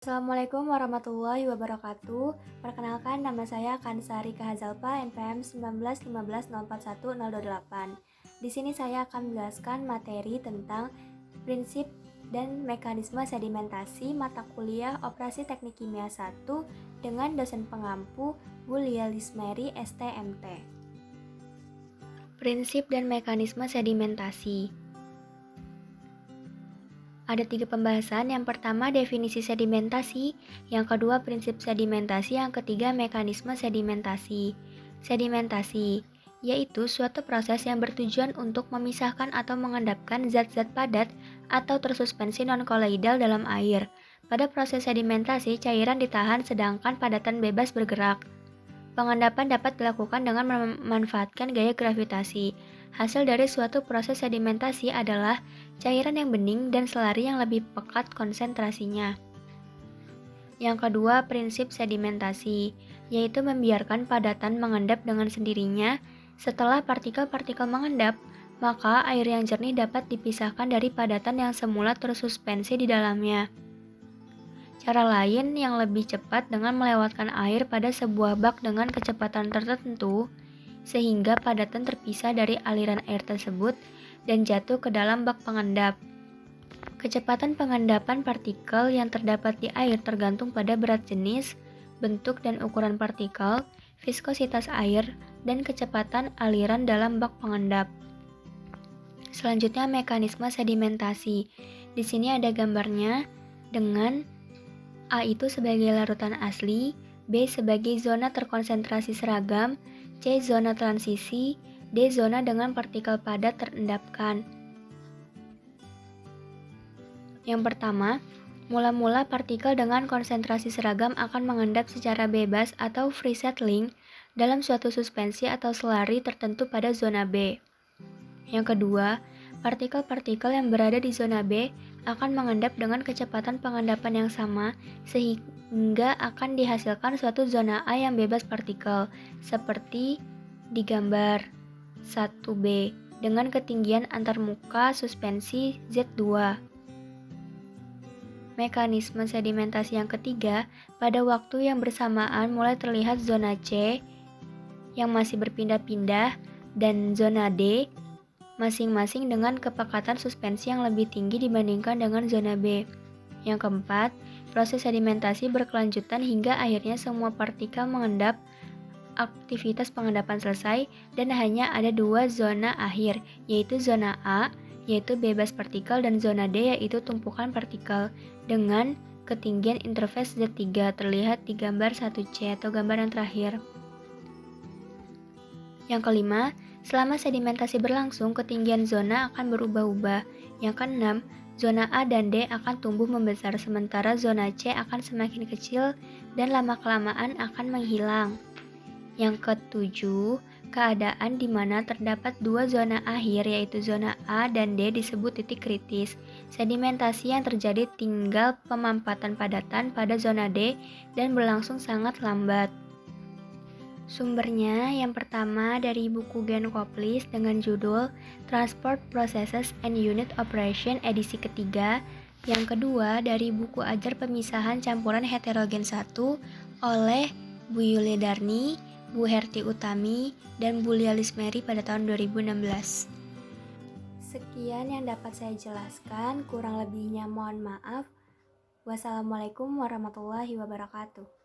Assalamualaikum warahmatullahi wabarakatuh. Perkenalkan, nama saya Kansari Kahazalpa, NPM 1915041028. Di sini saya akan menjelaskan materi tentang prinsip dan mekanisme sedimentasi mata kuliah Operasi Teknik Kimia 1 dengan dosen pengampu Bu Lia Lismeri, STMT. Prinsip dan mekanisme sedimentasi. Ada 3 pembahasan, yang pertama definisi sedimentasi, yang kedua prinsip sedimentasi, yang ketiga mekanisme sedimentasi. Sedimentasi yaitu suatu proses yang bertujuan untuk memisahkan atau mengendapkan zat-zat padat atau tersuspensi non-koloidal dalam air. Pada proses sedimentasi, cairan ditahan sedangkan padatan bebas bergerak. Pengendapan dapat dilakukan dengan memanfaatkan gaya gravitasi. Hasil dari suatu proses sedimentasi adalah cairan yang bening dan selari yang lebih pekat konsentrasinya. Yang kedua, prinsip sedimentasi, yaitu membiarkan padatan mengendap dengan sendirinya. Setelah partikel-partikel mengendap, maka air yang jernih dapat dipisahkan dari padatan yang semula tersuspensi di dalamnya. Cara lain yang lebih cepat dengan melewatkan air pada sebuah bak dengan kecepatan tertentu, sehingga padatan terpisah dari aliran air tersebut dan jatuh ke dalam bak pengendap. Kecepatan pengendapan partikel yang terdapat di air tergantung pada berat jenis, bentuk dan ukuran partikel, viskositas air, dan kecepatan aliran dalam bak pengendap. Selanjutnya, mekanisme sedimentasi. Di sini ada gambarnya dengan A itu sebagai larutan asli, B sebagai zona terkonsentrasi seragam, C zona transisi, D zona dengan partikel padat terendapkan. Yang pertama, mula-mula partikel dengan konsentrasi seragam akan mengendap secara bebas atau free settling dalam suatu suspensi atau selari tertentu pada zona B. Yang kedua, partikel-partikel yang berada di zona B akan mengendap dengan kecepatan pengendapan yang sama sehingga akan dihasilkan suatu zona A yang bebas partikel seperti di gambar 1B dengan ketinggian antarmuka suspensi Z2. Mekanisme sedimentasi yang ketiga, pada waktu yang bersamaan mulai terlihat zona C yang masih berpindah-pindah dan zona D masing-masing dengan kepekatan suspensi yang lebih tinggi dibandingkan dengan zona B. Yang keempat, proses sedimentasi berkelanjutan hingga akhirnya semua partikel mengendap, aktivitas pengendapan selesai, dan hanya ada 2 zona akhir, yaitu zona A, yaitu bebas partikel, dan zona D, yaitu tumpukan partikel, dengan ketinggian interface Z3, terlihat di gambar 1C atau gambar yang terakhir. Yang kelima, selama sedimentasi berlangsung, ketinggian zona akan berubah-ubah. Yang keenam, zona A dan D akan tumbuh membesar, sementara zona C akan semakin kecil dan lama-kelamaan akan menghilang. Yang ketujuh, keadaan di mana terdapat 2 zona akhir, yaitu zona A dan D, disebut titik kritis. Sedimentasi yang terjadi tinggal pemampatan padatan pada zona D dan berlangsung sangat lambat. Sumbernya yang pertama dari buku Gen Koplis dengan judul Transport Processes and Unit Operation edisi ketiga. Yang kedua dari buku Ajar Pemisahan Campuran Heterogen 1 oleh Bu Yulia Darni, Bu Herti Utami, dan Bu Lia Lismeri pada tahun 2016. Sekian yang dapat saya jelaskan, kurang lebihnya mohon maaf. Wassalamualaikum warahmatullahi wabarakatuh.